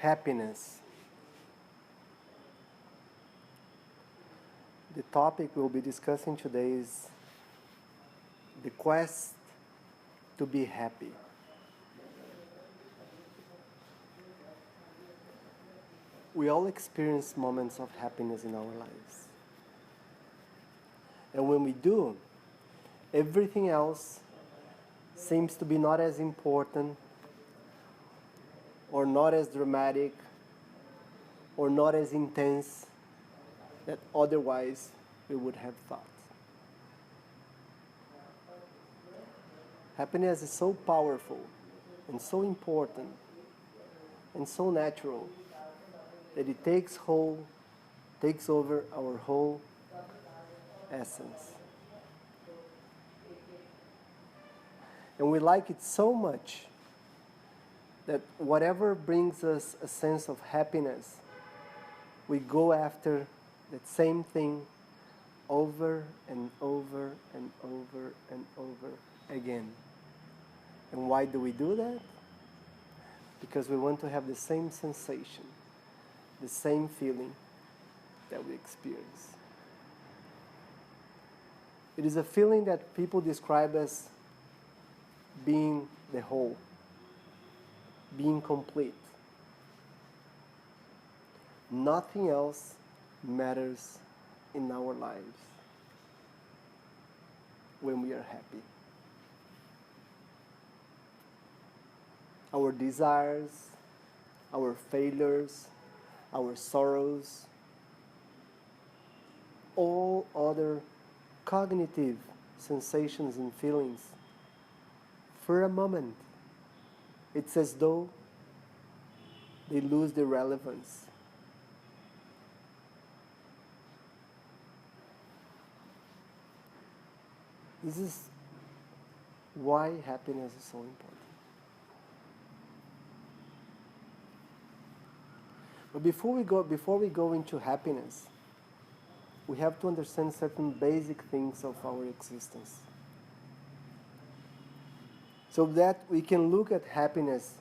happiness. The topic we'll be discussing today is the quest to be happy. We all experience moments of happiness in our lives. And when we do, everything else seems to be not as important or not as dramatic or not as intense that otherwise we would have thought. Happiness is so powerful and so important and so natural that it takes over our whole essence. And we like it so much that whatever brings us a sense of happiness, we go after that same thing over and over and over and over again. And why do we do that? Because we want to have the same sensation, the same feeling that we experience. It is a feeling that people describe as being the whole, being complete. Nothing else matters in our lives when we are happy. Our desires, our failures, our sorrows, all other cognitive sensations and feelings, for a moment, it's as though they lose their relevance. This is why happiness is so important. But before we go into happiness, we have to understand certain basic things of our existence, so that we can look at happiness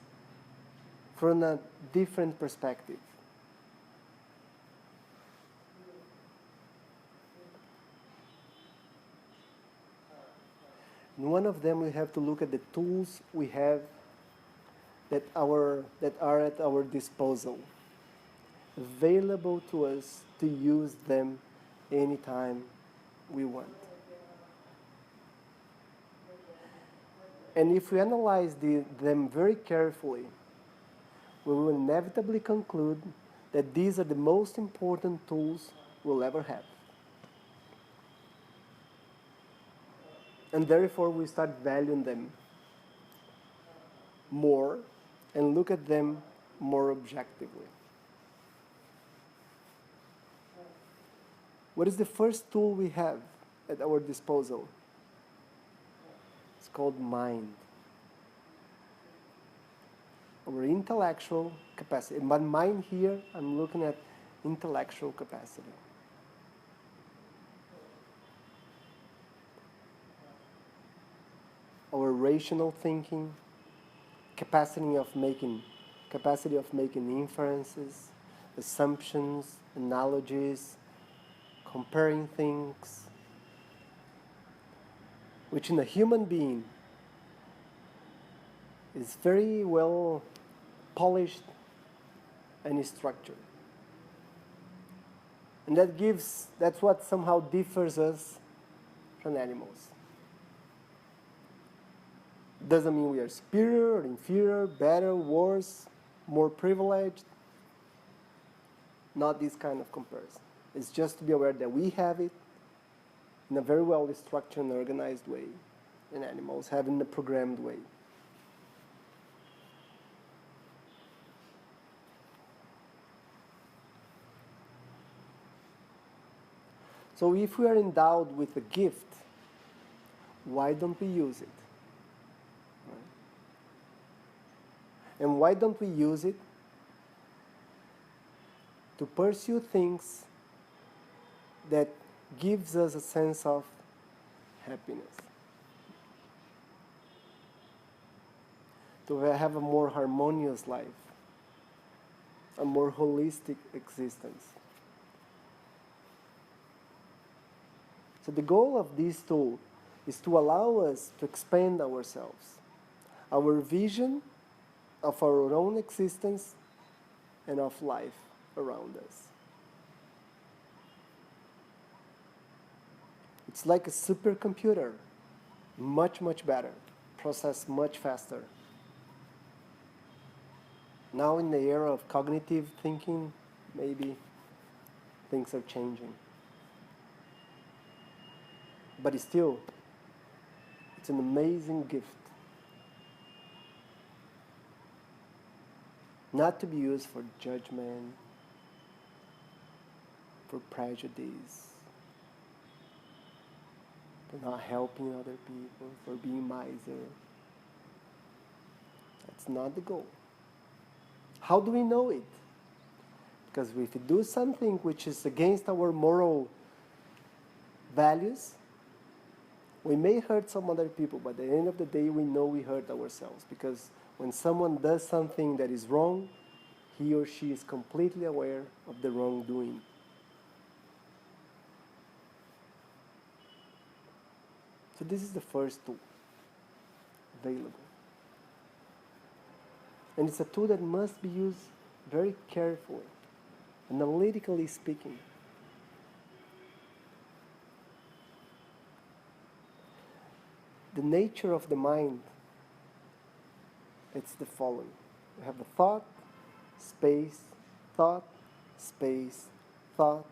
from a different perspective. And one of them, we have to look at the tools we have that are at our disposal, available to us to use them anytime we want. And if we analyze them very carefully, we will inevitably conclude that these are the most important tools we'll ever have. And therefore we start valuing them more and look at them more objectively. What is the first tool we have at our disposal? It's called mind. Our intellectual capacity. But mind here, I'm looking at intellectual capacity. Our rational thinking, capacity of making inferences, assumptions, analogies, comparing things, which in a human being is very well polished and structured. And that's what somehow differs us from animals. Doesn't mean we are superior or inferior, better, worse, more privileged. Not this kind of comparison. It's just to be aware that we have it in a very well structured and organized way, and animals have it in a programmed way. So if we are endowed with a gift, why don't we use it? And why don't we use it to pursue things that gives us a sense of happiness? To have a more harmonious life. a more holistic existence. So the goal of this tool is to allow us to expand ourselves, our vision of our own existence and of life around us. It's like a supercomputer, much, much better, process much faster. Now in the era of cognitive thinking, maybe things are changing. But still, it's an amazing gift. Not to be used for judgment, for prejudice, for not helping other people, for being miser. That's not the goal. How do we know it? Because if we do something which is against our moral values, we may hurt some other people, but at the end of the day, we know we hurt ourselves. Because when someone does something that is wrong, he or she is completely aware of the wrongdoing. So this is the first tool available. And it's a tool that must be used very carefully, analytically speaking. The nature of the mind, it's the following. We have a thought, space, thought, space, thought,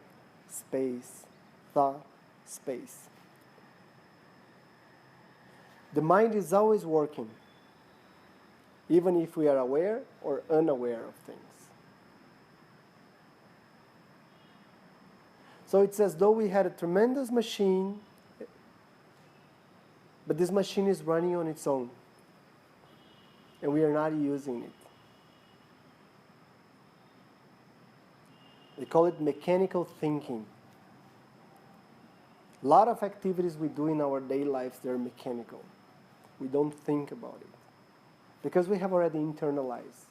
space, thought, space. The mind is always working, even if we are aware or unaware of things. So it's as though we had a tremendous machine, but this machine is running on its own, and we are not using it. They call it mechanical thinking. A lot of activities we do in our daily lives, they're mechanical. We don't think about it, because we have already internalized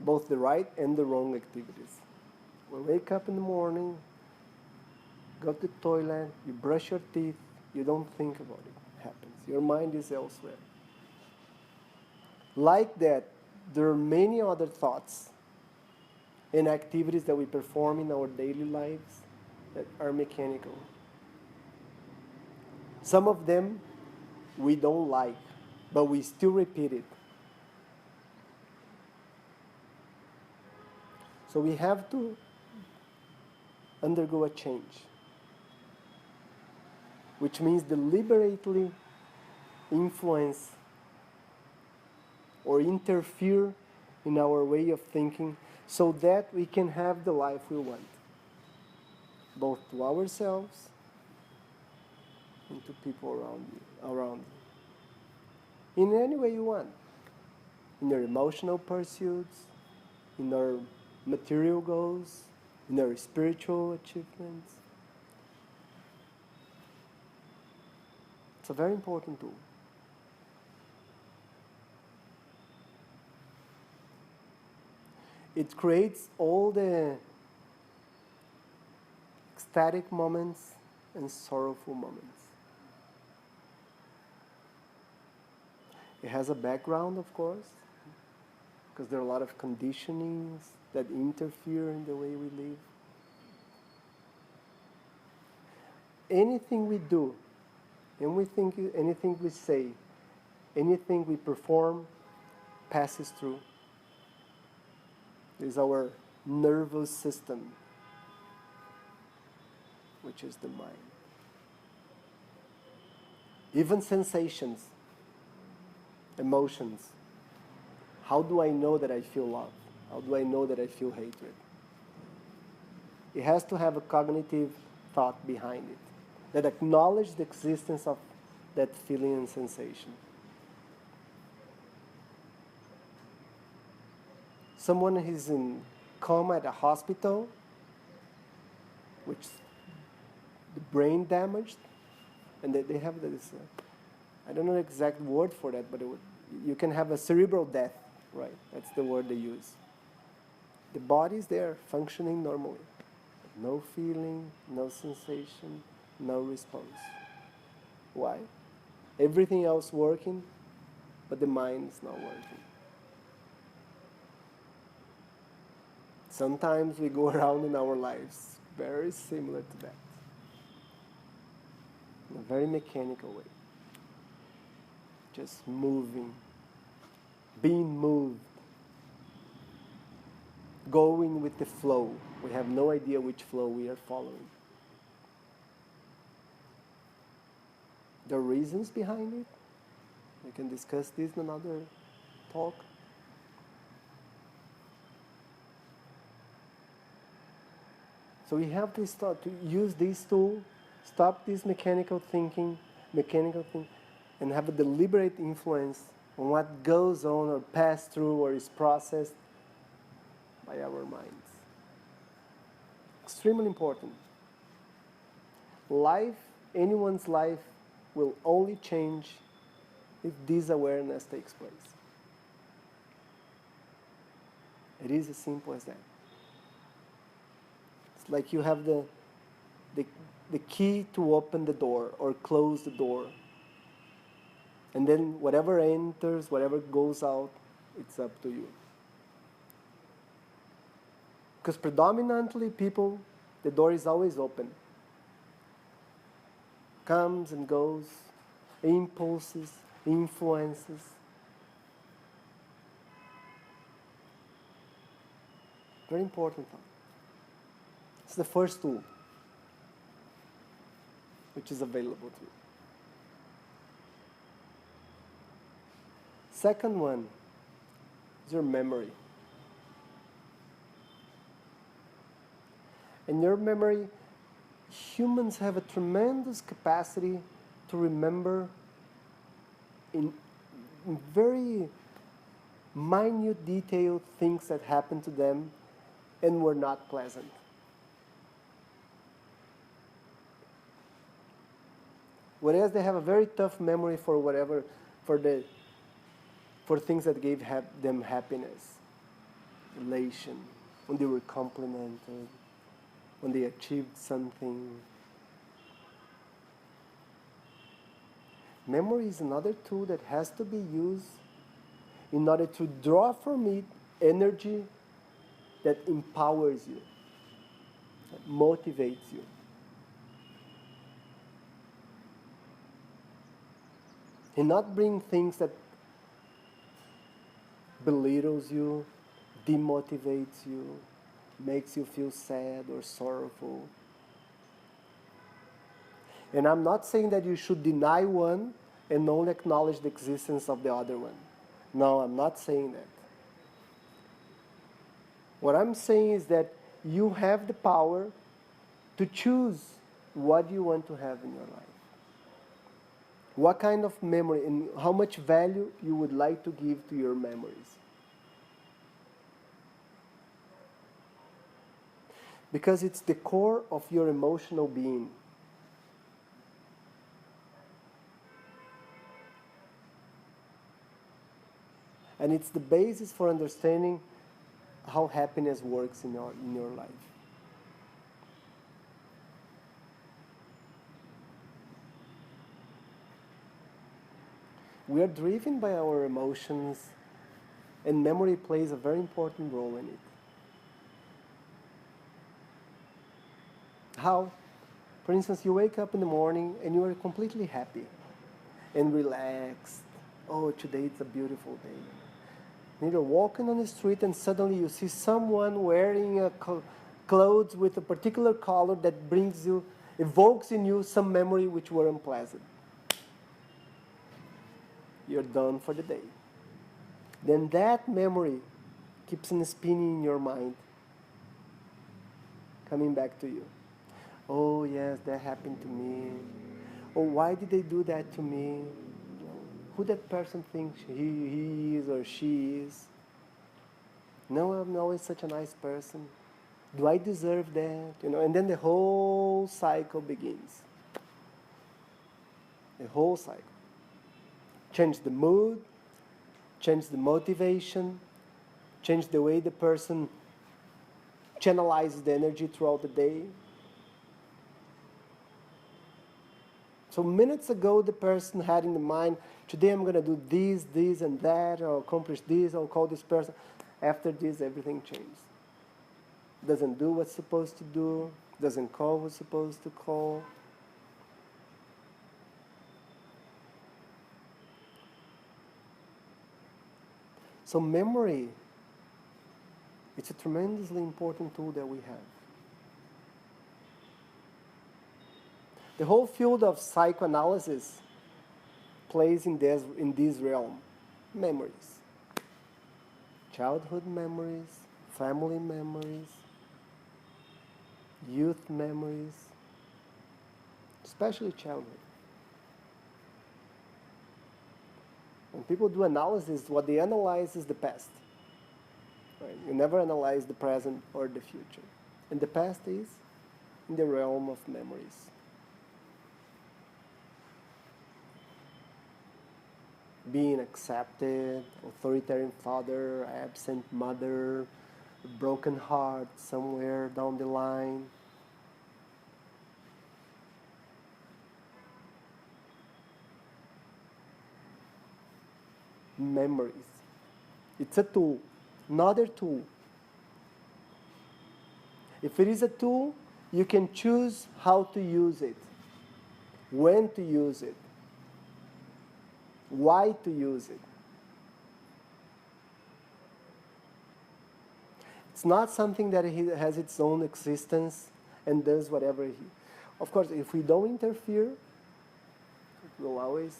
both the right and the wrong activities. We wake up in the morning, go to the toilet, you brush your teeth, you don't think about it. It happens. Your mind is elsewhere. Like that, there are many other thoughts and activities that we perform in our daily lives that are mechanical. Some of them we don't like, but we still repeat it. So we have to undergo a change, which means deliberately influence or interfere in our way of thinking so that we can have the life we want, both to ourselves and to people around you. In any way you want. In your emotional pursuits, in our material goals, in our spiritual achievements. It's a very important tool. It creates all the ecstatic moments and sorrowful moments. It has a background, of course, because there are a lot of conditionings that interfere in the way we live. Anything we do, anything we say, anything we perform passes through. It is our nervous system, which is the mind. Even sensations, emotions. How do I know that I feel love? How do I know that I feel hatred? It has to have a cognitive thought behind it that acknowledges the existence of that feeling and sensation. Someone who is in coma at a hospital, which the brain damaged, and they have this, I don't know the exact word for that, but you can have a cerebral death. right? That's the word they use. The body is there, functioning normally. No feeling, no sensation, no response. Why? Everything else working, but the mind is not working. Sometimes we go around in our lives very similar to that, in a very mechanical way. Just moving, being moved, going with the flow. We have no idea which flow we are following. The reasons behind it, we can discuss this in another talk. So we have to start to use this tool, stop this mechanical thinking, and have a deliberate influence on what goes on or passes through or is processed by our minds. Extremely important. Life, anyone's life, will only change if this awareness takes place. It is as simple as that. It's like you have the key to open the door or close the door. And then whatever enters, whatever goes out, it's up to you. Because predominantly people, the door is always open. Comes and goes, impulses, influences. Very important thing. It's the first tool which is available to you. Second one is your memory. In your memory, humans have a tremendous capacity to remember in very minute detail things that happened to them and were not pleasant. Whereas they have a very tough memory for whatever, for things that gave them happiness, elation, when they were complimented, when they achieved something. Memory is another tool that has to be used in order to draw from it energy that empowers you, that motivates you. And not bring things that belittles you, demotivates you, makes you feel sad or sorrowful. And I'm not saying that you should deny one and only acknowledge the existence of the other one. No, I'm not saying that. What I'm saying is that you have the power to choose what you want to have in your life. What kind of memory and how much value you would like to give to your memories. Because it's the core of your emotional being. And it's the basis for understanding how happiness works in your life. We are driven by our emotions, and memory plays a very important role in it. How? For instance, you wake up in the morning and you are completely happy and relaxed. Oh, today it's a beautiful day. And you're walking on the street and suddenly you see someone wearing clothes with a particular color that evokes in you some memory which were unpleasant. You're done for the day. Then that memory keeps on spinning in your mind, coming back to you. Oh yes, that happened to me. Oh, why did they do that to me? Who that person thinks he is or she is? No, I'm always such a nice person. Do I deserve that? And then the whole cycle begins. The whole cycle. Change the mood, change the motivation, change the way the person channelizes the energy throughout the day. So minutes ago, the person had in the mind, today I'm going to do this, this, and that, or accomplish this, or call this person. After this, everything changes. Doesn't do what's supposed to do, doesn't call what's supposed to call. So memory, it's a tremendously important tool that we have. The whole field of psychoanalysis plays in this realm. Memories. Childhood memories, family memories, youth memories, especially childhood. When people do analysis, what they analyze is the past. Right? You never analyze the present or the future. And the past is in the realm of memories. Being accepted, authoritarian father, absent mother, a broken heart somewhere down the line. Memories. It's a tool, another tool. If it is a tool, you can choose how to use it, when to use it, why to use it. It's not something that has its own existence and does whatever he. Of course, if we don't interfere, it will always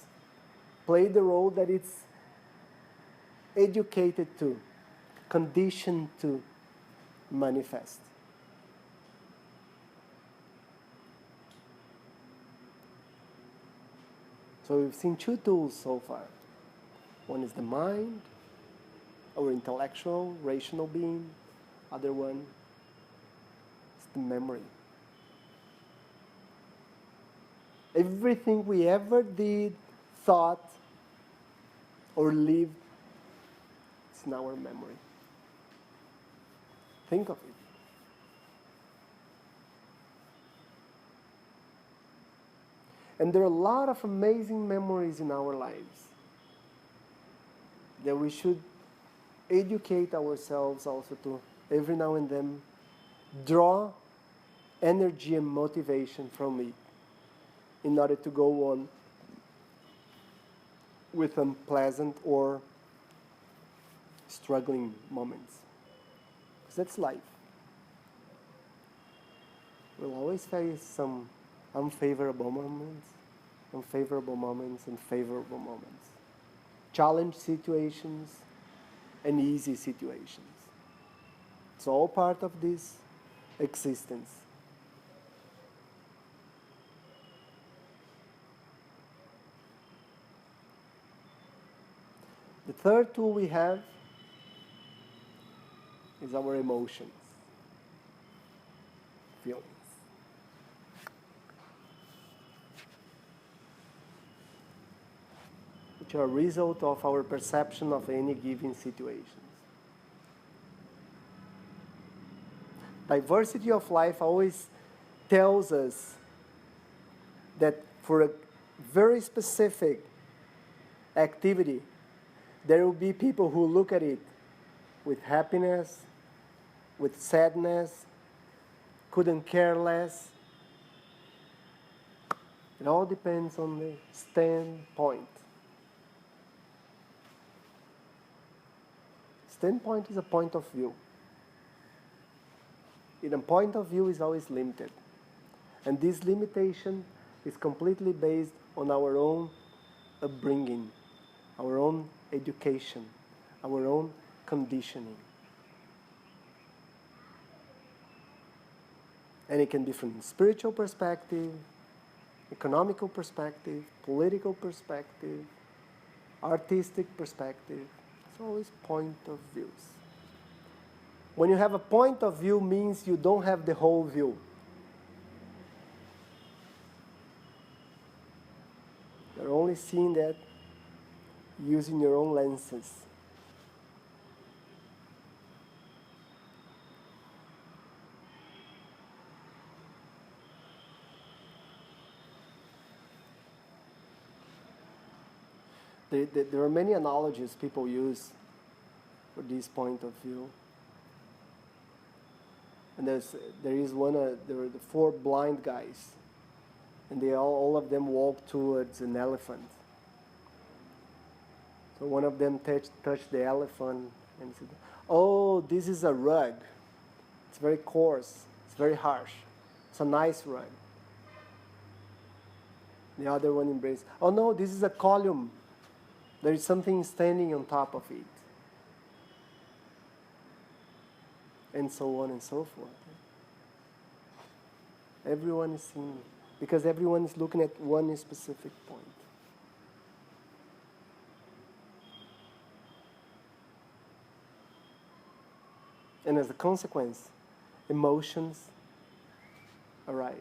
play the role that it's educated to, conditioned to manifest. So we've seen two tools so far. One is the mind, our intellectual, rational being. Other one is the memory. Everything we ever did, thought, or lived, it's in our memory. Think of it. And there are a lot of amazing memories in our lives that we should educate ourselves also to, every now and then, draw energy and motivation from it in order to go on with unpleasant or struggling moments. Because that's life. We'll always face some unfavorable moments, and favorable moments. Challenge situations and easy situations. It's all part of this existence. The third tool we have is our emotions, feelings. Which are a result of our perception of any given situation. Diversity of life always tells us that for a very specific activity, there will be people who look at it with happiness, with sadness, couldn't care less. It all depends on the standpoint. Standpoint is a point of view. And a point of view is always limited. And this limitation is completely based on our own upbringing, our own education, our own conditioning. And it can be from spiritual perspective, economical perspective, political perspective, artistic perspective. It's always point of views. When you have a point of view means you don't have the whole view. You're only seeing that using your own lenses. There are many analogies people use for this point of view. And there is one, there were the four blind guys, and they all of them walked towards an elephant. So one of them touched the elephant and said, "Oh, this is a rug. It's very coarse. It's very harsh. It's a nice rug." The other one embraced, "Oh no, this is a column. There is something standing on top of it." And so on and so forth. Everyone is seeing it, because everyone is looking at one specific point. And as a consequence, emotions arise.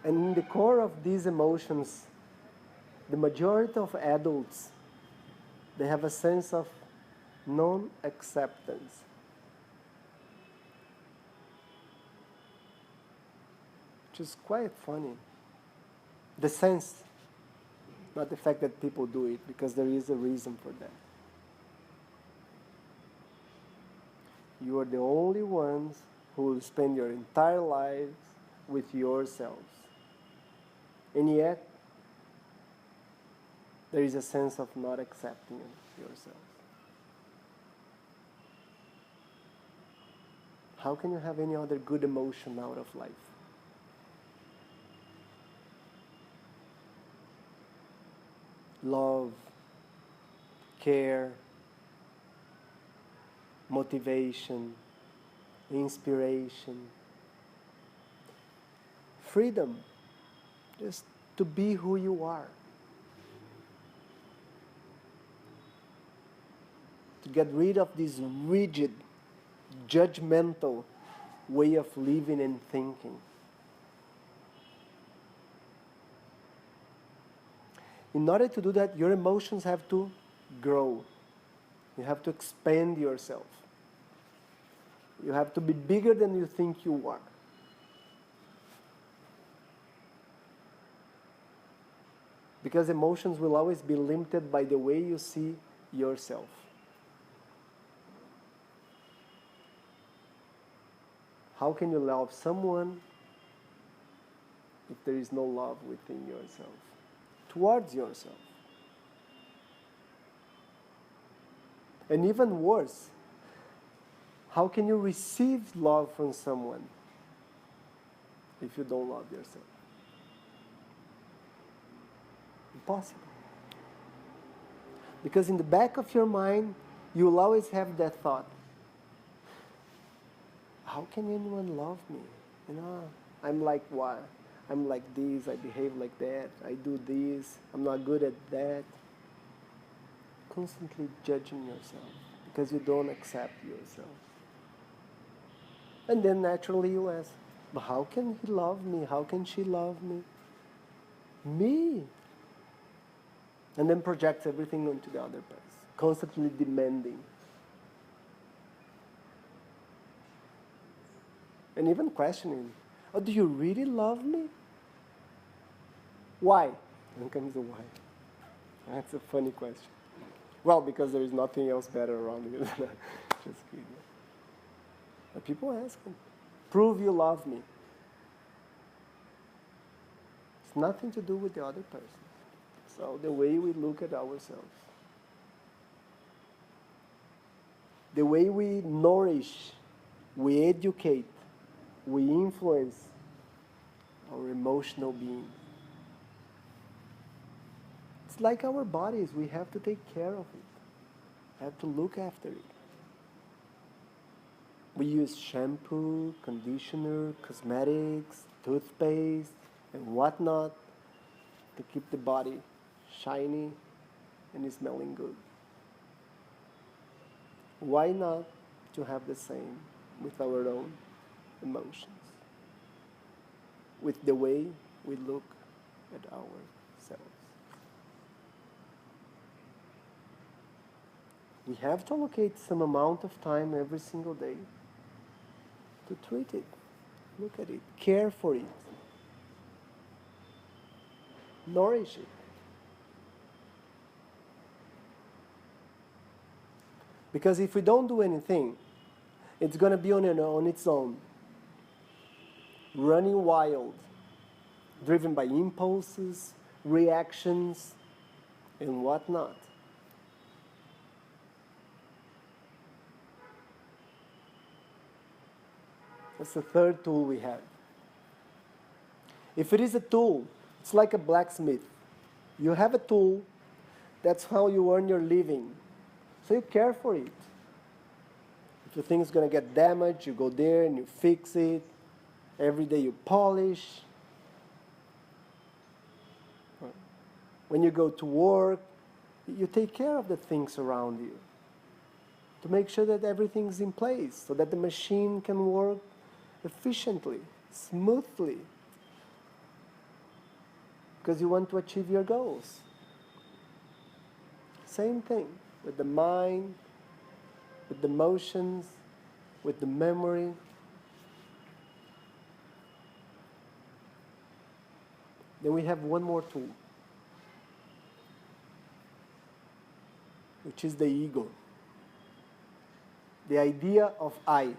And in the core of these emotions, the majority of adults, they have a sense of non-acceptance. Which is quite funny. The sense, not the fact that people do it, because there is a reason for that. You are the only ones who will spend your entire lives with yourselves. And yet, there is a sense of not accepting yourself. How can you have any other good emotion out of life? Love, care, motivation, inspiration, freedom, just to be who you are. To get rid of this rigid, judgmental way of living and thinking. In order to do that, your emotions have to grow. You have to expand yourself. You have to be bigger than you think you are. Because emotions will always be limited by the way you see yourself. How can you love someone if there is no love within yourself, towards yourself? And even worse, how can you receive love from someone if you don't love yourself? Impossible. Because in the back of your mind, you will always have that thought. How can anyone love me? I'm like what? I'm like this, I behave like that, I do this, I'm not good at that. Constantly judging yourself because you don't accept yourself. And then naturally you ask, but how can he love me? How can she love me? Me. And then projects everything onto the other person, constantly demanding. And even questioning, oh, do you really love me? Why? Then comes the why. That's a funny question. Well, because there is nothing else better around you. Just kidding. But people ask him, prove you love me. It's nothing to do with the other person. So the way we look at ourselves, the way we nourish, we educate, we influence our emotional being. It's like our bodies, we have to take care of it, have to look after it. We use shampoo, conditioner, cosmetics, toothpaste, and whatnot to keep the body shiny and smelling good. Why not to have the same with our own emotions, with the way we look at ourselves? We have to allocate some amount of time every single day to treat it. Look at it. Care for it. Nourish it. Because if we don't do anything, it's going to be on its own, running wild, driven by impulses, reactions, and whatnot. That's the third tool we have. If it is a tool, it's like a blacksmith. You have a tool, that's how you earn your living. So you care for it. If you think it's going to get damaged, you go there and you fix it. Every day you polish. When you go to work, you take care of the things around you to make sure that everything's in place so that the machine can work efficiently, smoothly, because you want to achieve your goals. Same thing with the mind, with the emotions, with the memory. Then we have one more tool, which is the ego. The idea of I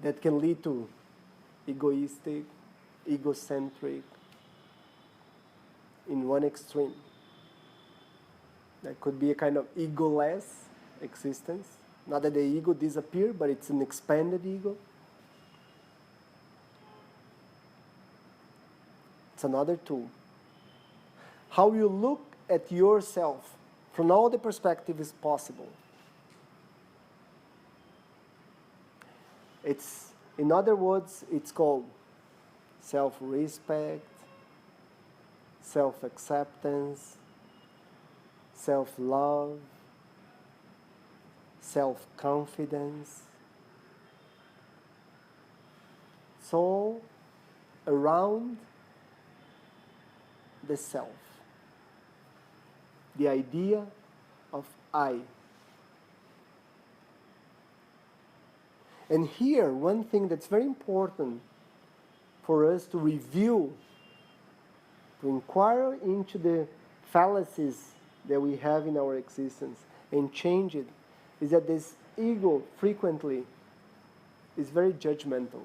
that can lead to egoistic, egocentric, in one extreme. That could be a kind of egoless existence. Not that the ego disappears, but it's an expanded ego. It's another tool. How you look at yourself from all the perspectives is possible. It's, in other words, it's called self-respect, self-acceptance, self-love, self-confidence. It's all around the self. The idea of I. And here, one thing that's very important for us to review, to inquire into the fallacies that we have in our existence and change it, is that this ego frequently is very judgmental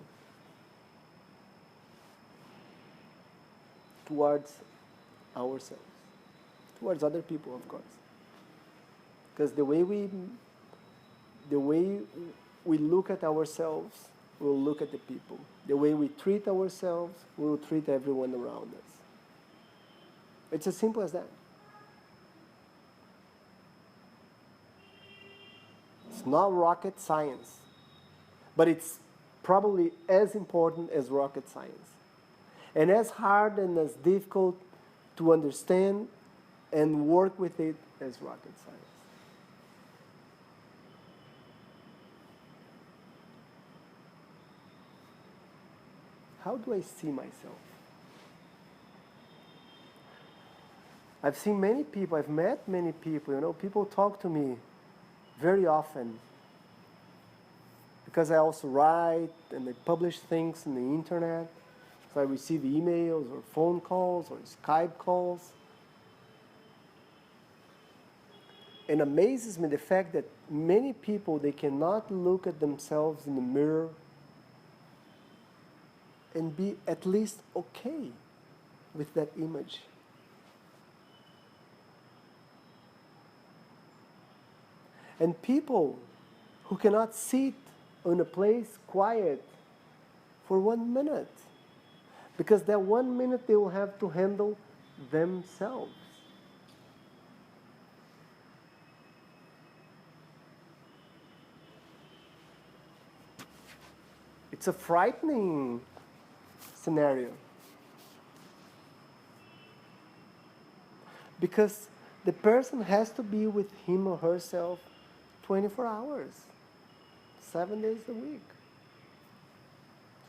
towards ourselves, towards other people, of course. Because the way we look at ourselves, we'll look at the people. The way we treat ourselves, we'll treat everyone around us. It's as simple as that. It's not rocket science, but it's probably as important as rocket science, and as hard and as difficult to understand and work with it as rocket science. How do I see myself? I've seen many people, I've met many people, people talk to me very often because I also write and I publish things on the internet. So I receive emails or phone calls or Skype calls. And amazes me the fact that many people, they cannot look at themselves in the mirror and be at least okay with that image. And people who cannot sit in a place quiet for 1 minute, because that 1 minute they will have to handle themselves. It's a frightening scenario. Because the person has to be with him or herself 24 hours, 7 days a week,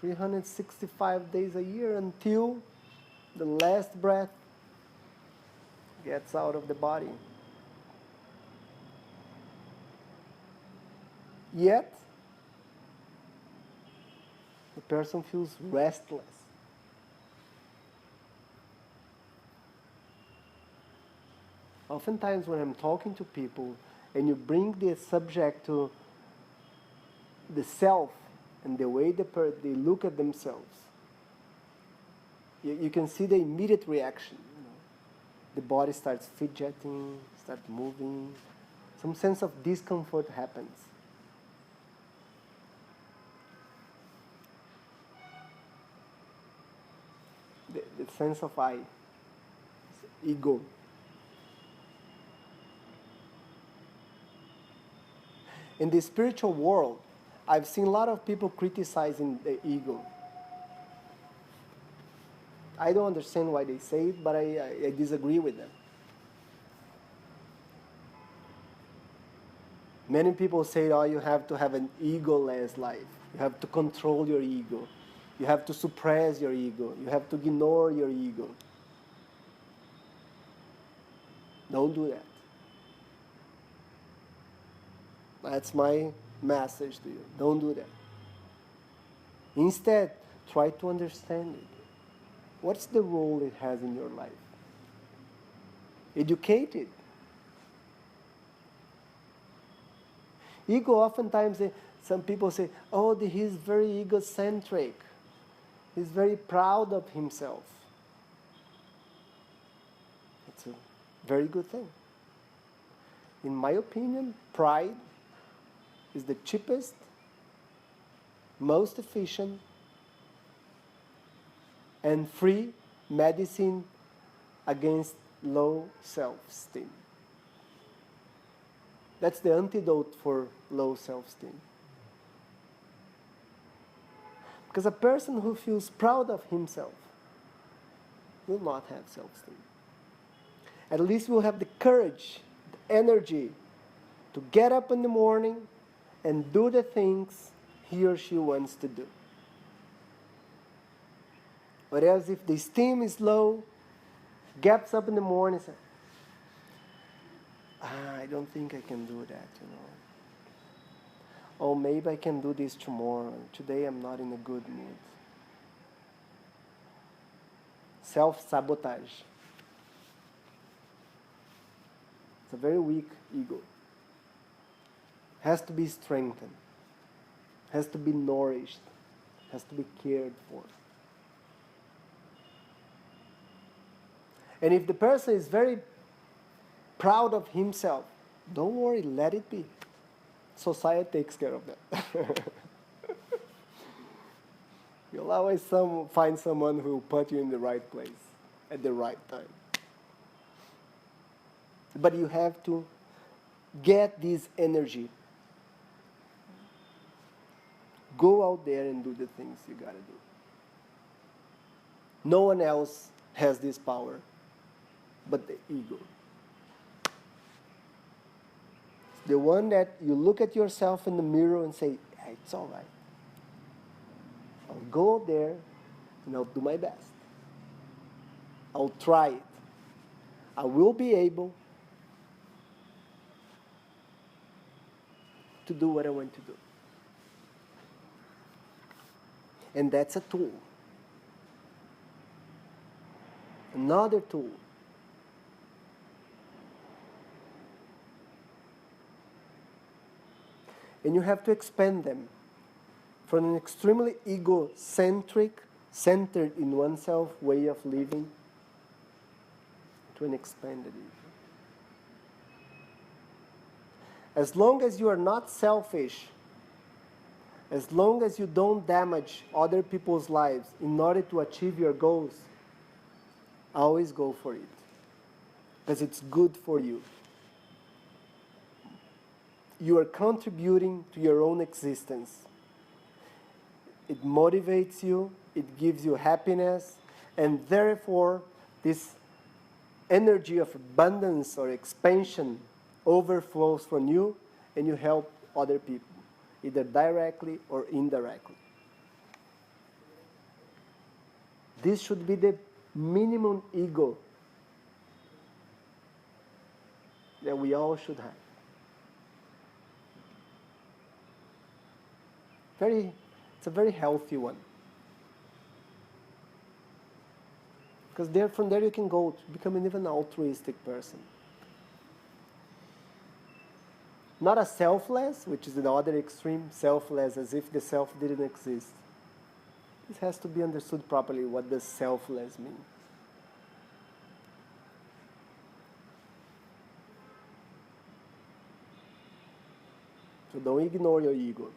365 days a year until the last breath gets out of the body. Yet, The person feels restless. Oftentimes when I'm talking to people and you bring the subject to the self and the way they look at themselves, you can see the immediate reaction. The body starts fidgeting, starts moving. Some sense of discomfort happens. The sense of I, ego. In the spiritual world, I've seen a lot of people criticizing the ego. I don't understand why they say it, but I disagree with them. Many people say, oh, you have to have an egoless life. You have to control your ego. You have to suppress your ego. You have to ignore your ego. Don't do that. That's my message to you. Don't do that. Instead, try to understand it. What's the role it has in your life? Educate it. Ego, oftentimes, some people say, oh, he's very egocentric. He's very proud of himself. It's a very good thing. In my opinion, pride is the cheapest, most efficient, and free medicine against low self-esteem. That's the antidote for low self-esteem. Because a person who feels proud of himself will not have self-esteem. At least will have the courage, the energy to get up in the morning and do the things he or she wants to do. Whereas if the esteem is low, gets up in the morning and says, I don't think I can do that, Oh, maybe I can do this tomorrow. Today I'm not in a good mood. Self-sabotage. It's a very weak ego. Has to be strengthened. Has to be nourished. Has to be cared for. And if the person is very proud of himself, don't worry, let it be. Society takes care of that. You'll always find someone who will put you in the right place at the right time. But you have to get this energy. Go out there and do the things you gotta do. No one else has this power but the ego. The one that you look at yourself in the mirror and say, hey, it's all right. I'll go out there and I'll do my best. I'll try it. I will be able to do what I want to do. And that's a tool. Another tool. And you have to expand them from an extremely egocentric, centered in oneself way of living to an expanded ego. As long as you are not selfish, as long as you don't damage other people's lives in order to achieve your goals, always go for it. Because it's good for you. You are contributing to your own existence. It motivates you, it gives you happiness, and therefore this energy of abundance or expansion overflows from you and you help other people, either directly or indirectly. This should be the minimum ego that we all should have. It's a very healthy one. Because there, from there you can go to become an even altruistic person. Not a selfless, which is the other extreme, selfless as if the self didn't exist. This has to be understood properly. What does selfless mean? So don't ignore your ego.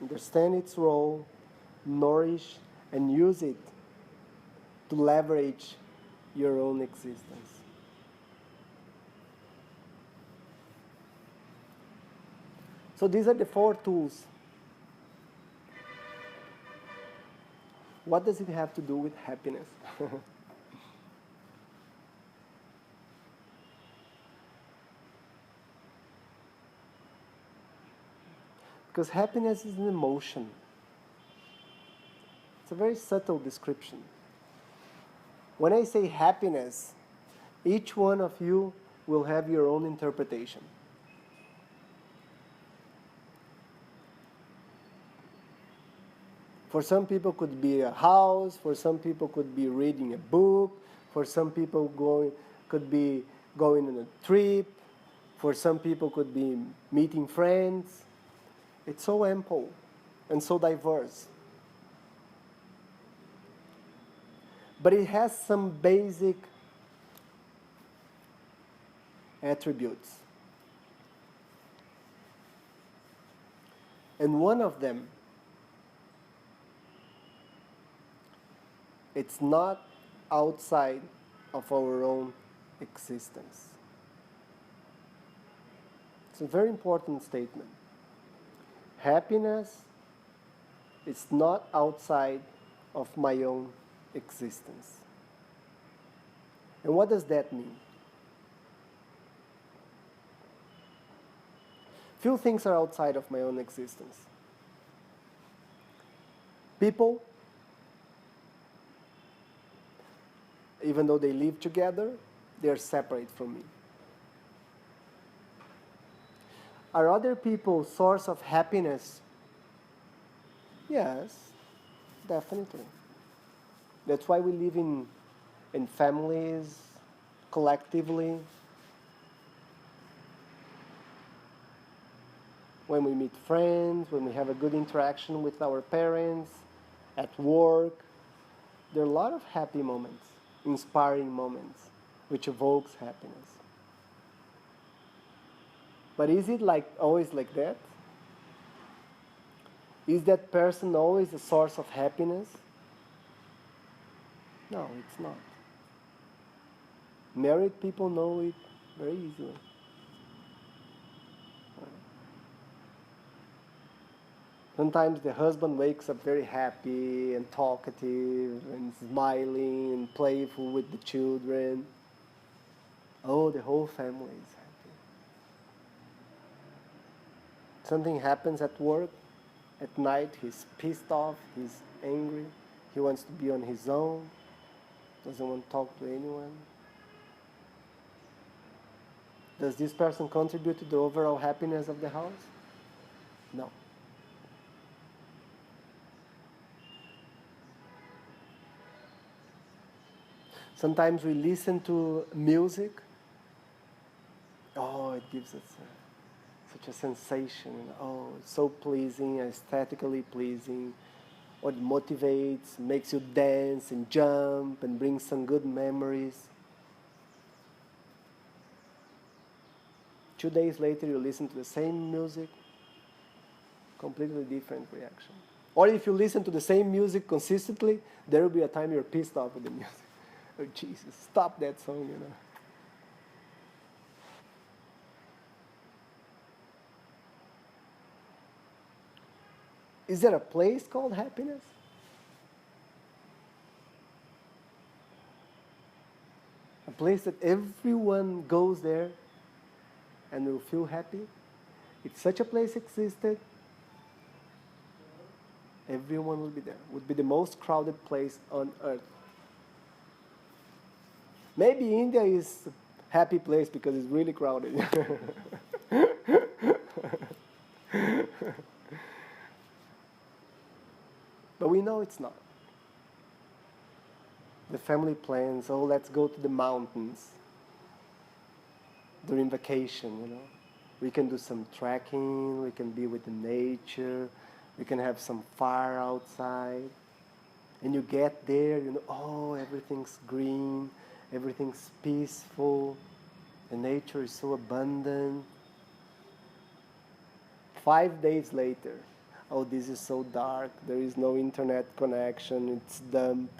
Understand its role, nourish, and use it to leverage your own existence. So these are the 4 tools. What does it have to do with happiness? Because happiness is an emotion. It's a very subtle description. When I say happiness, each one of you will have your own interpretation. For some people could be a house, for some people could be reading a book, for some people could be going on a trip, for some people could be meeting friends. It's so ample and so diverse. But it has some basic attributes. And one of them, it's not outside of our own existence. It's a very important statement. Happiness is not outside of my own existence. And what does that mean? Few things are outside of my own existence. People, even though they live together, they are separate from me. Are other people source of happiness? Yes, definitely. That's why we live in families, collectively. When we meet friends, when we have a good interaction with our parents, at work, there are a lot of happy moments, inspiring moments, which evokes happiness. But is it always like that? Is that person always a source of happiness? No, it's not. Married people know it very easily. Sometimes the husband wakes up very happy and talkative and smiling and playful with the children. Oh, the whole family is happy. Something happens at work, at night he's pissed off, he's angry, he wants to be on his own, doesn't want to talk to anyone. Does this person contribute to the overall happiness of the house? No. Sometimes we listen to music. Oh, it gives us such a sensation. Oh, it's so pleasing, aesthetically pleasing. Or it motivates, makes you dance and jump and brings some good memories. 2 days later, you listen to the same music, completely different reaction. Or if you listen to the same music consistently, there will be a time you're pissed off with the music. Oh, Jesus, stop that song, Is there a place called happiness? A place that everyone goes there and will feel happy? If such a place existed, everyone will be there. It would be the most crowded place on earth. Maybe India is a happy place because it's really crowded. But we know it's not. The family plans, oh, let's go to the mountains during vacation, you know. We can do some trekking, we can be with the nature, we can have some fire outside. And you get there, you know, oh, everything's green, everything's peaceful, the nature is so abundant. 5 days later, oh, this is so dark, there is no internet connection, it's damp,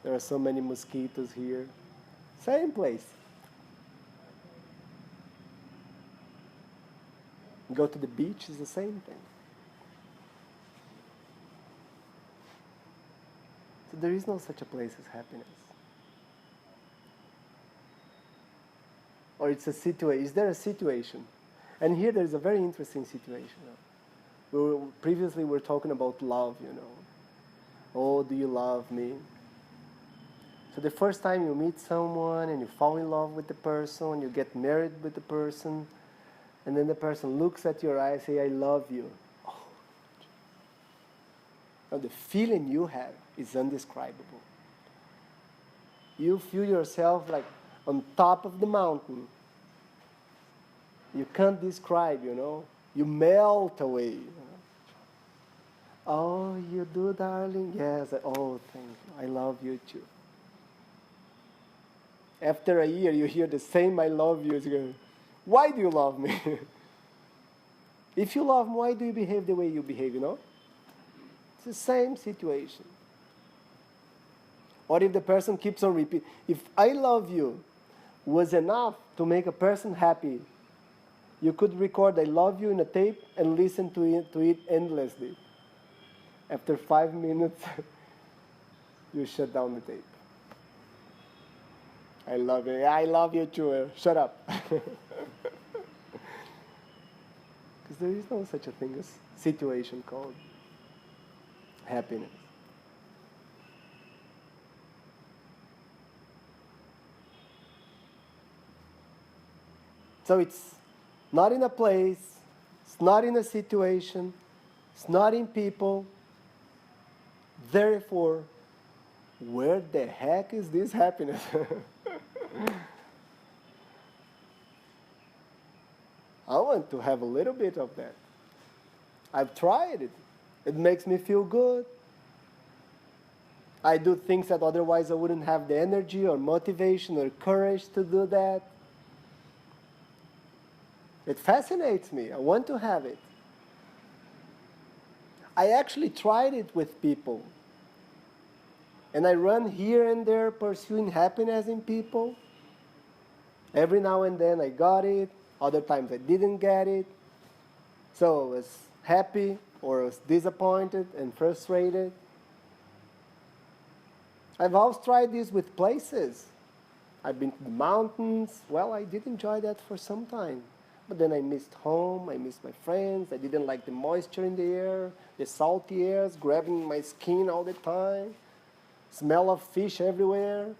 there are so many mosquitoes here. Same place. Go to the beach, it's the same thing. So there is no such a place as happiness. Or it's a situation. Is there a situation? And here there is a very interesting situation. Previously we were talking about love, you know. Oh, do you love me? So the first time you meet someone and you fall in love with the person, you get married with the person, and then the person looks at your eyes and say, I love you. Oh. Now the feeling you have is indescribable. You feel yourself like on top of the mountain. You can't describe, you know. You melt away. You know? Oh, you do, darling? Yes. Oh, thank you. I love you too. After a year, you hear the same I love you. You go, why do you love me? If you love me, why do you behave the way you behave, you know? It's the same situation. Or if the person keeps on repeating, if I love you was enough to make a person happy, you could record I love you in a tape and listen to it endlessly. After 5 minutes, you shut down the tape. I love you. I love you too. Shut up. Because there is no such a thing as situation called happiness. So it's not in a place, it's not in a situation, it's not in people. Therefore, where the heck is this happiness? I want to have a little bit of that. I've tried it. It makes me feel good. I do things that otherwise I wouldn't have the energy or motivation or courage to do that. It fascinates me. I want to have it. I actually tried it with people. And I run here and there pursuing happiness in people. Every now and then I got it. Other times I didn't get it. So I was happy or I was disappointed and frustrated. I've also tried this with places. I've been to the mountains. Well, I did enjoy that for some time. But then I missed home, I missed my friends, I didn't like the moisture in the air, the salty air grabbing my skin all the time, smell of fish everywhere.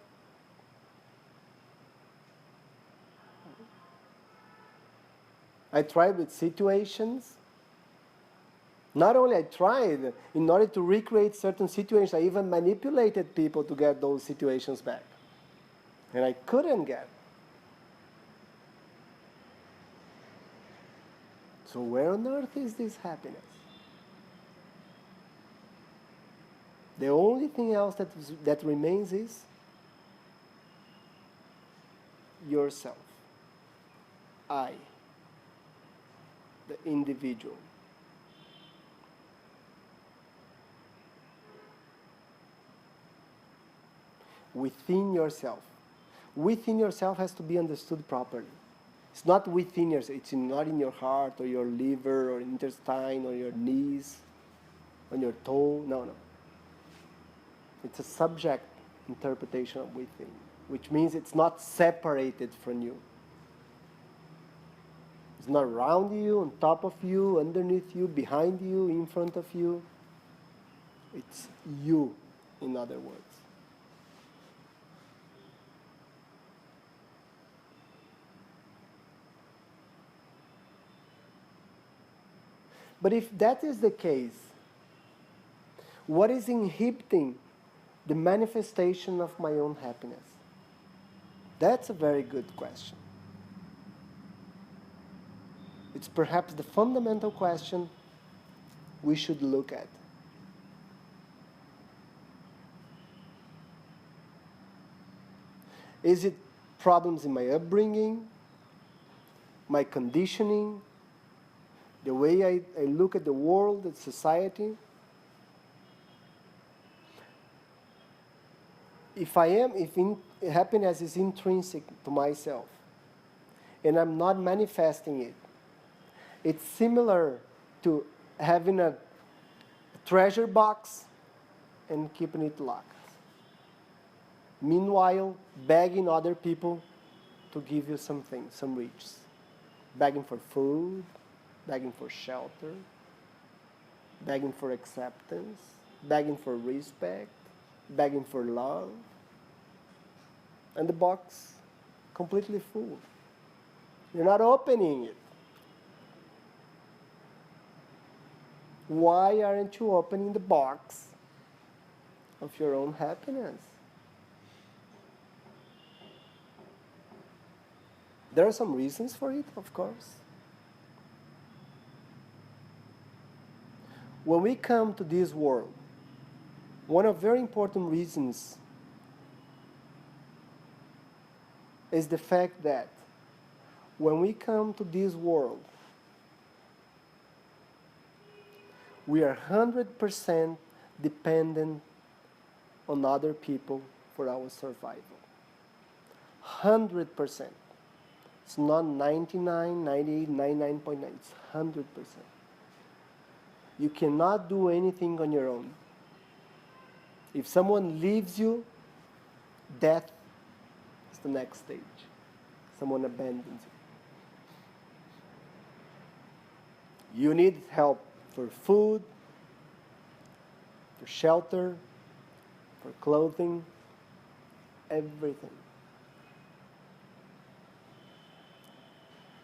I tried with situations. Not only I tried, in order to recreate certain situations, I even manipulated people to get those situations back. And I couldn't get. So where on earth is this happiness? The only thing else that remains is yourself. I, the individual. Within yourself. Within yourself has to be understood properly. It's not within yourself. It's not in your heart or your liver or intestine or your knees, on your toe. No. It's a subject interpretation of within, which means it's not separated from you. It's not around you, on top of you, underneath you, behind you, in front of you. It's you, in other words. But if that is the case, what is inhibiting the manifestation of my own happiness? That's a very good question. It's perhaps the fundamental question we should look at. Is it problems in my upbringing, my conditioning, the way I look at the world, at society? If happiness is intrinsic to myself, and I'm not manifesting it, it's similar to having a treasure box and keeping it locked. Meanwhile, begging other people to give you something, some riches. Begging for food, begging for shelter, begging for acceptance, begging for respect, begging for love. And the box completely full. You're not opening it. Why aren't you opening the box of your own happiness? There are some reasons for it, of course. When we come to this world, one of the very important reasons is the fact that when we come to this world, we are 100% dependent on other people for our survival. 100%. It's not 99, 98, 99.9. It's 100%. You cannot do anything on your own. If someone leaves you, death is the next stage. Someone abandons you. You need help for food, for shelter, for clothing, everything.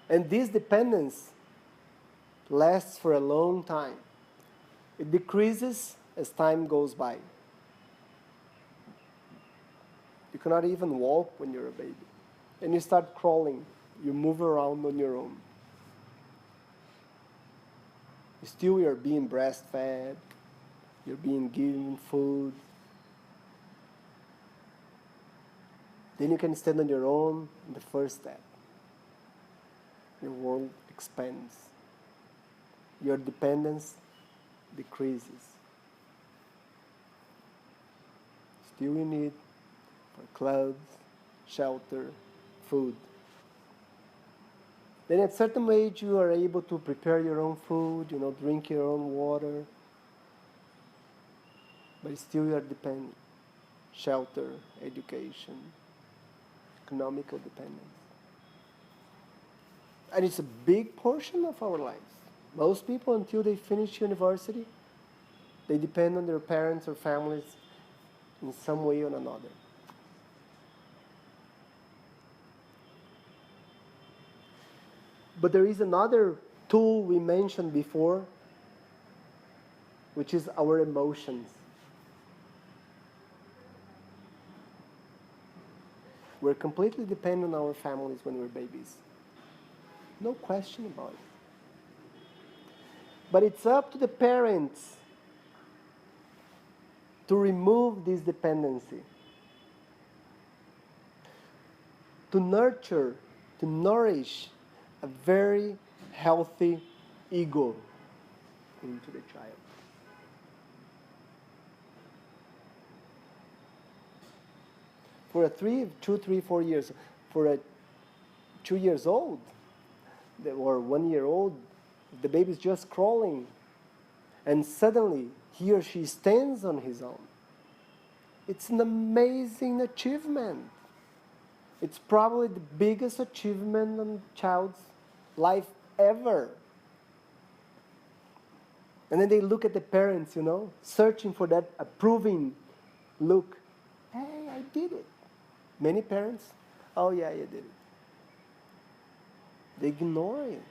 And this dependence lasts for a long time. It decreases as time goes by. You cannot even walk when you're a baby. And you start crawling. You move around on your own. Still, you're being breastfed. You're being given food. Then you can stand on your own in the first step. Your world expands. Your dependence decreases. Still you need for clothes, shelter, food. Then at a certain age you are able to prepare your own food, drink your own water. But still you are dependent. Shelter, education, economical dependence. And it's a big portion of our lives. Most people, until they finish university, they depend on their parents or families in some way or another. But there is another tool we mentioned before, which is our emotions. We're completely dependent on our families when we're babies. No question about it. But it's up to the parents to remove this dependency, to nurture, to nourish a very healthy ego into the child. For a 2, 3, 4 years, for a 2 years old, or 1 year old, the baby's just crawling, and suddenly he or she stands on his own. It's an amazing achievement. It's probably the biggest achievement in a child's life ever. And then they look at the parents, searching for that approving look. Hey, I did it. Many parents, oh yeah, you did it. They ignore it.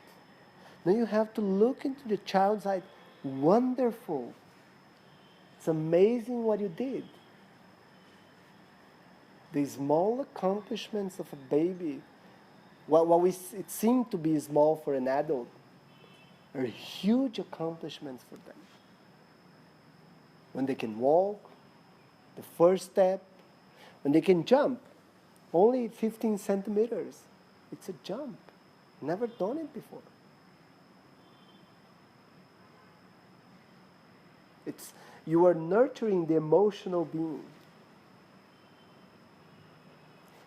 Now you have to look into the child's eye. Wonderful. It's amazing what you did. The small accomplishments of a baby, it seemed to be small for an adult, are huge accomplishments for them. When they can walk, the first step, when they can jump, only 15 centimeters. It's a jump. Never done it before. You are nurturing the emotional being.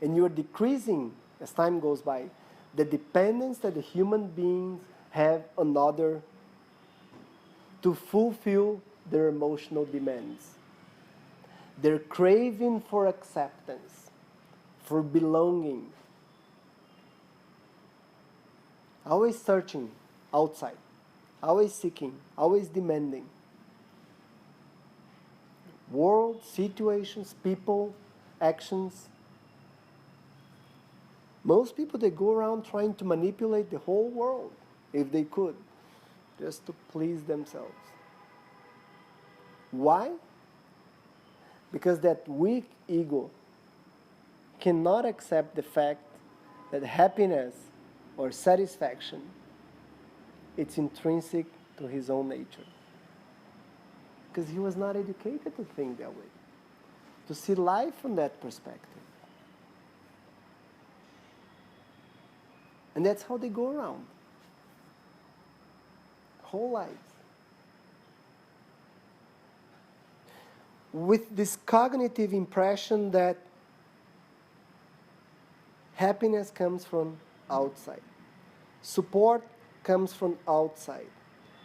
And you are decreasing, as time goes by, the dependence that the human beings have on others to fulfill their emotional demands. Their craving for acceptance, for belonging. Always searching outside, always seeking, always demanding. World, situations, people, actions. Most people, they go around trying to manipulate the whole world, if they could, just to please themselves. Why? Because that weak ego cannot accept the fact that happiness or satisfaction, it's intrinsic to his own nature. Because he was not educated to think that way, to see life from that perspective. And that's how they go around. Whole lives. With this cognitive impression that happiness comes from outside. Support comes from outside.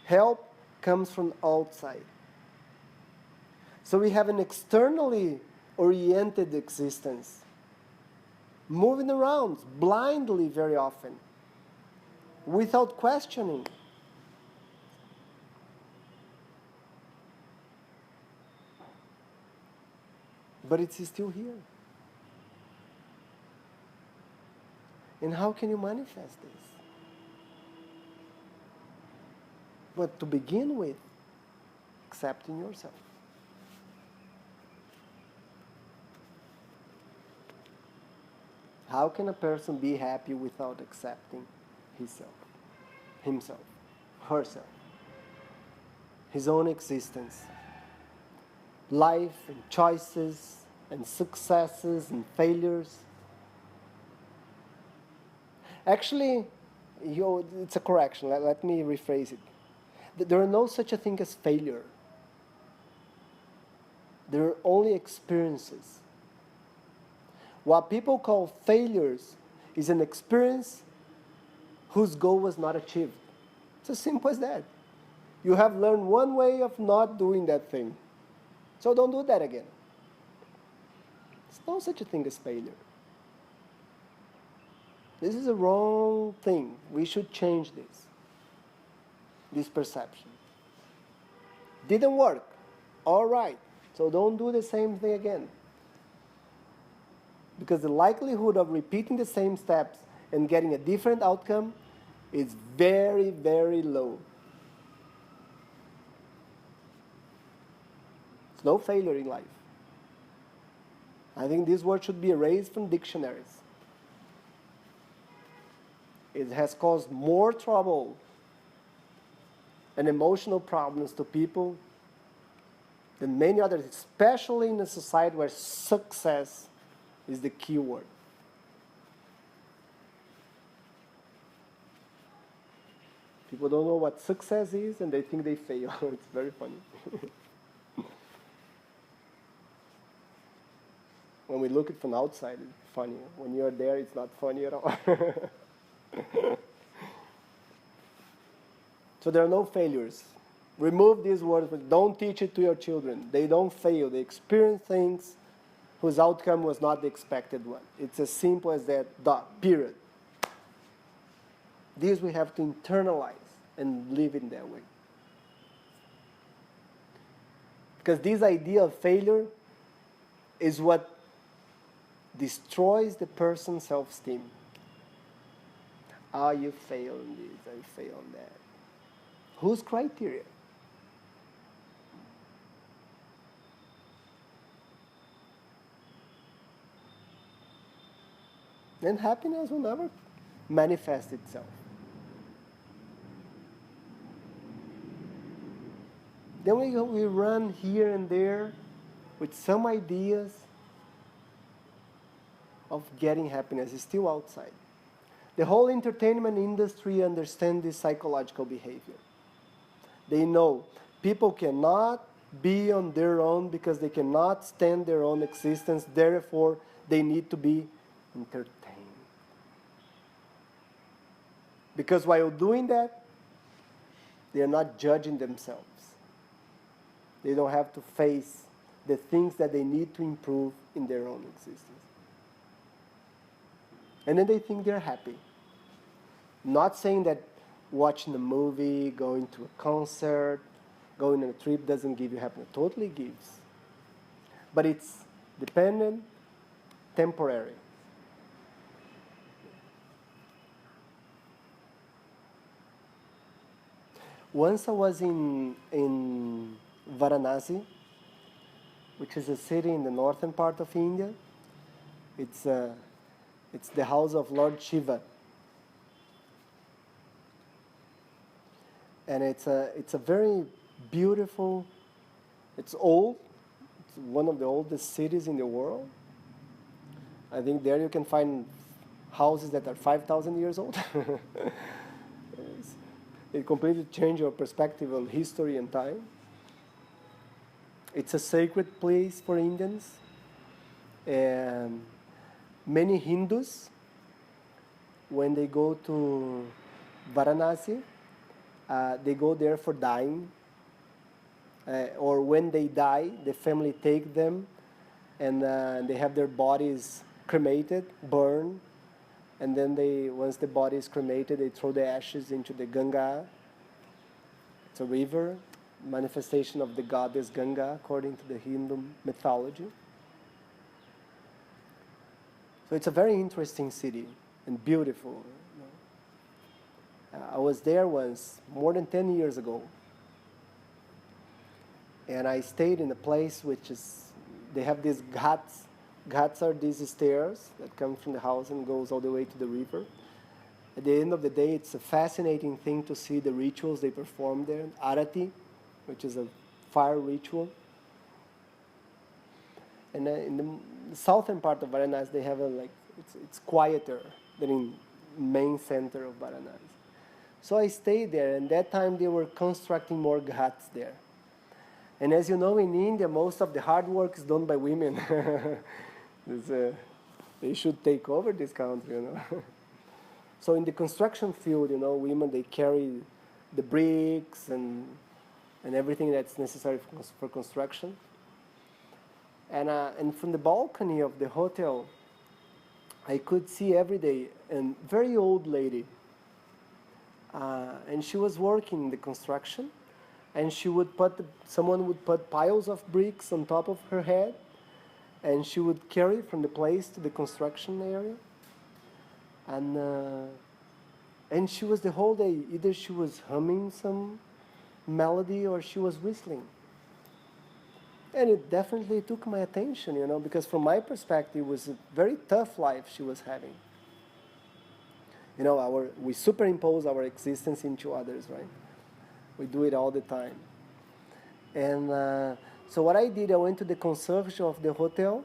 Help comes from outside. So we have an externally oriented existence, moving around blindly very often, without questioning. But it's still here. And how can you manifest this? But to begin with, accepting yourself. How can a person be happy without accepting himself, herself, his own existence, life and choices and successes and failures? Actually, it's a correction. Let me rephrase it. There are no such a thing as failure. There are only experiences. What people call failures is an experience whose goal was not achieved. It's as simple as that. You have learned one way of not doing that thing. So don't do that again. There's no such a thing as failure. This is a wrong thing. We should change this perception. Didn't work. All right. So don't do the same thing again. Because the likelihood of repeating the same steps and getting a different outcome is very, very low. There's no failure in life. I think this word should be erased from dictionaries. It has caused more trouble and emotional problems to people than many others, especially in a society where success is the key word. People don't know what success is and they think they fail. It's very funny. When we look at it from outside, it's funny. When you're there, it's not funny at all. So there are no failures. Remove these words, but don't teach it to your children. They don't fail. They experience things whose outcome was not the expected one. It's as simple as that, period. These we have to internalize and live in that way. Because this idea of failure is what destroys the person's self-esteem. You failed on this, you failed on that. Whose criteria? then happiness will never manifest itself. Then we run here and there with some ideas of getting happiness. It's still outside. The whole entertainment industry understands this psychological behavior. They know people cannot be on their own because they cannot stand their own existence, therefore they need to be entertained. Because while doing that, they are not judging themselves. They don't have to face the things that they need to improve in their own existence. And then they think they're happy. Not saying that watching a movie, going to a concert, going on a trip doesn't give you happiness. Totally gives. But it's dependent, temporary. Once I was in Varanasi, which is a city in the northern part of India. It's the house of Lord Shiva. And it's a very beautiful, it's old, it's one of the oldest cities in the world. I think there you can find houses that are 5,000 years old. It completely changed your perspective on history and time. It's a sacred place for Indians. And many Hindus, when they go to Varanasi, they go there for dying. Or when they die, the family take them and they have their bodies cremated, burned, and then once the body is cremated, they throw the ashes into the Ganga. It's a river, manifestation of the goddess Ganga, according to the Hindu mythology. So it's a very interesting city and beautiful. I was there once, more than 10 years ago. And I stayed in a place which is, they have these ghats. Ghats are these stairs that come from the house and goes all the way to the river. At the end of the day, it's a fascinating thing to see the rituals they perform there. Arati, which is a fire ritual. And in the southern part of Varanasi, they have it's quieter than in main center of Varanasi. So I stayed there, and that time they were constructing more ghats there. And as you know, in India, most of the hard work is done by women. They should take over this country, So in the construction field, women, they carry the bricks and everything that's necessary for construction. And from the balcony of the hotel, I could see every day a very old lady. And she was working in the construction. And someone would put piles of bricks on top of her head. And she would carry it from the place to the construction area. And she was the whole day, either she was humming some melody or she was whistling. And it definitely took my attention, because from my perspective, it was a very tough life she was having. We superimpose our existence into others, right? We do it all the time. And so what I did, I went to the concierge of the hotel,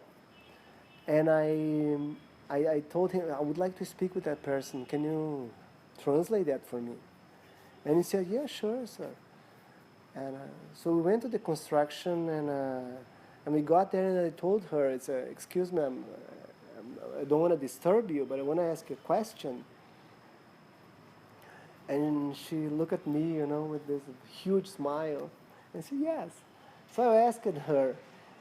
and I told him, I would like to speak with that person. Can you translate that for me? And he said, yeah, sure, sir. And so we went to the construction, and we got there, and I told her, excuse me, I don't want to disturb you, but I want to ask you a question. And she looked at me, with this huge smile, and said, yes. So I asked her,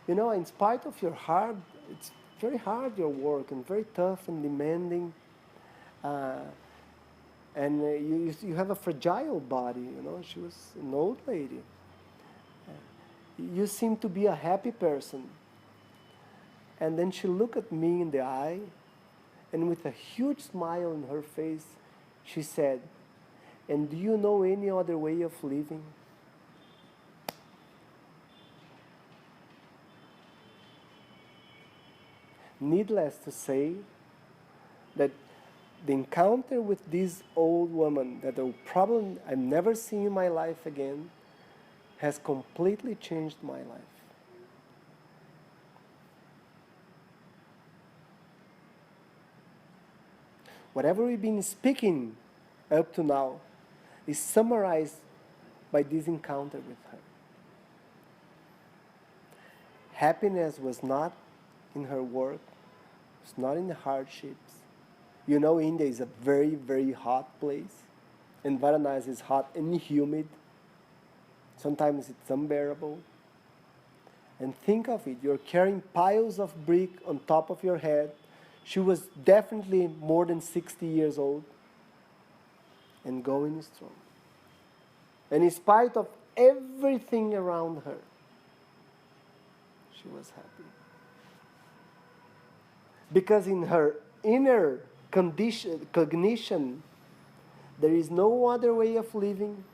in spite of your hard, it's very hard, your work, and very tough and demanding, and you have a fragile body, She was an old lady. You seem to be a happy person. And then she looked at me in the eye, and with a huge smile on her face, she said, and do you know any other way of living? Needless to say, that the encounter with this old woman that I've never seen in my life again has completely changed my life. Whatever we've been speaking up to now is summarized by this encounter with her. Happiness was not in her work, it's not in the hardships. You know, India is a very, very hot place, and Varanasi is hot and humid. Sometimes it's unbearable. And think of it, you're carrying piles of brick on top of your head. She was definitely more than 60 years old and going strong. And in spite of everything around her, she was happy. Because in her inner cognition, there is no other way of living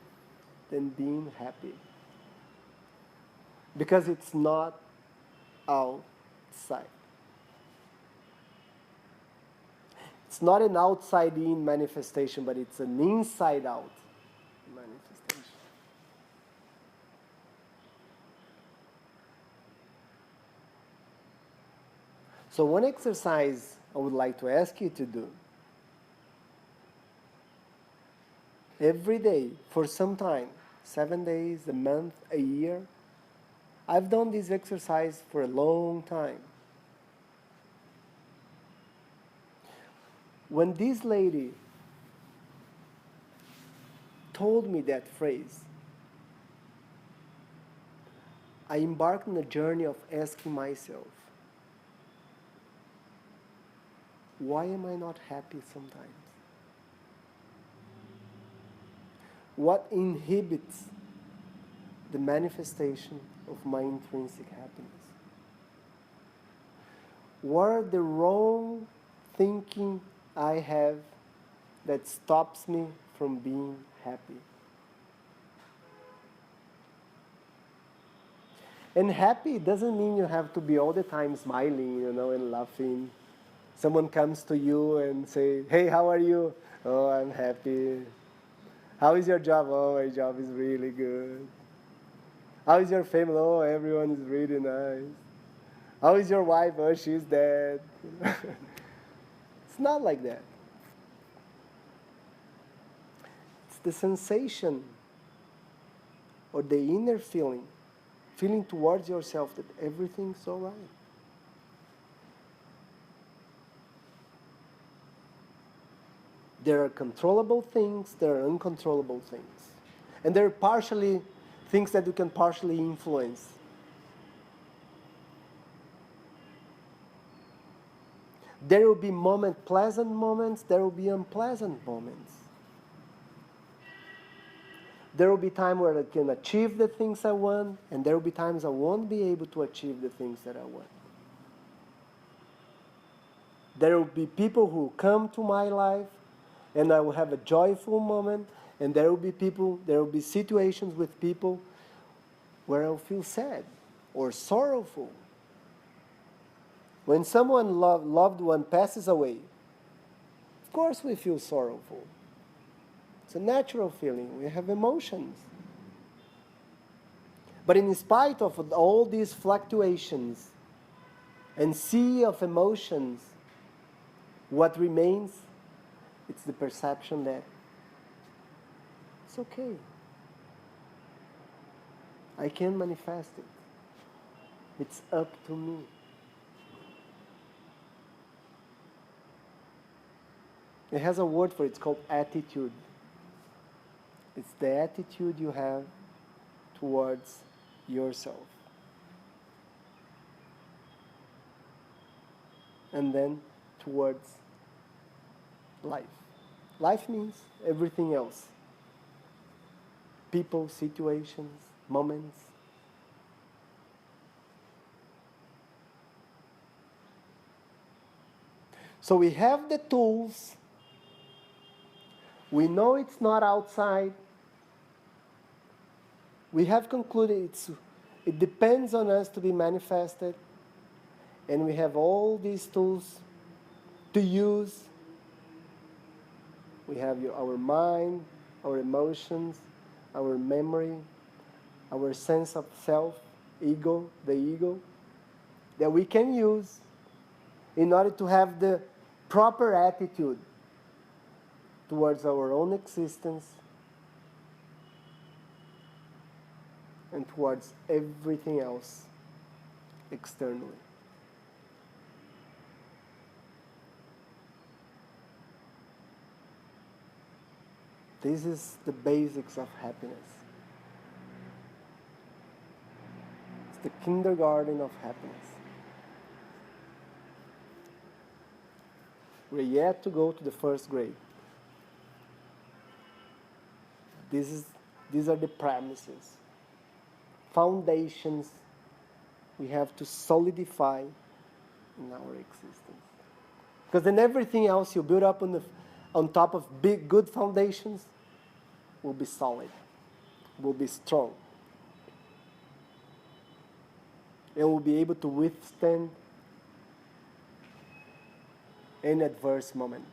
than being happy. Because it's not outside. It's not an outside-in manifestation, but it's an inside-out manifestation. So one exercise I would like to ask you to do every day for some time, 7 days, a month, a year. I've done this exercise for a long time. When this lady told me that phrase, I embarked on a journey of asking myself, why am I not happy sometimes? What inhibits the manifestation of my intrinsic happiness? What are the wrong thinking I have that stops me from being happy? And happy doesn't mean you have to be all the time smiling, and laughing. Someone comes to you and say, hey, how are you? Oh, I'm happy. How is your job? Oh, my job is really good. How is your family? Oh, everyone is really nice. How is your wife? Oh, she's dead. It's not like that. It's the sensation or the inner feeling towards yourself that everything's all right. There are controllable things, there are uncontrollable things. And there are partially things that you can partially influence. There will be pleasant moments, there will be unpleasant moments. There will be times where I can achieve the things I want, and there will be times I won't be able to achieve the things that I want. There will be people who come to my life, and I will have a joyful moment, and there will be situations with people where I'll feel sad or sorrowful. When someone loved one passes away, of course we feel sorrowful. It's a natural feeling. We have emotions. But in spite of all these fluctuations and sea of emotions, what remains? It's the perception that it's okay. I can manifest it. It's up to me. It has a word for it. It's called attitude. It's the attitude you have towards yourself. And then towards life. Life means everything else. People, situations, moments. So we have the tools. We know it's not outside. We have concluded it depends on us to be manifested. And we have all these tools to use We have our mind, our emotions, our memory, our sense of self, ego, the ego, that we can use in order to have the proper attitude towards our own existence and towards everything else externally. This is the basics of happiness. It's the kindergarten of happiness. We're yet to go to the first grade. These are the premises, foundations we have to solidify in our existence. Because then everything else you build up on top of big, good foundations will be solid, will be strong, and will be able to withstand any adverse moment.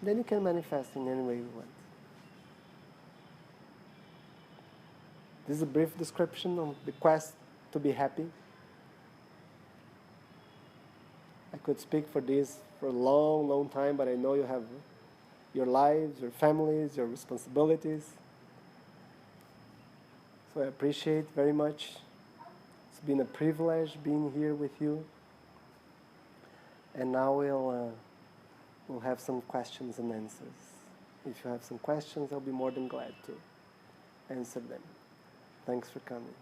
Then you can manifest in any way you want. This is a brief description of the quest to be happy. I could speak for this for a long, long time, but I know you have your lives, your families, your responsibilities. So I appreciate very much. It's been a privilege being here with you. And now we'll have some questions and answers. If you have some questions, I'll be more than glad to answer them. Thanks for coming.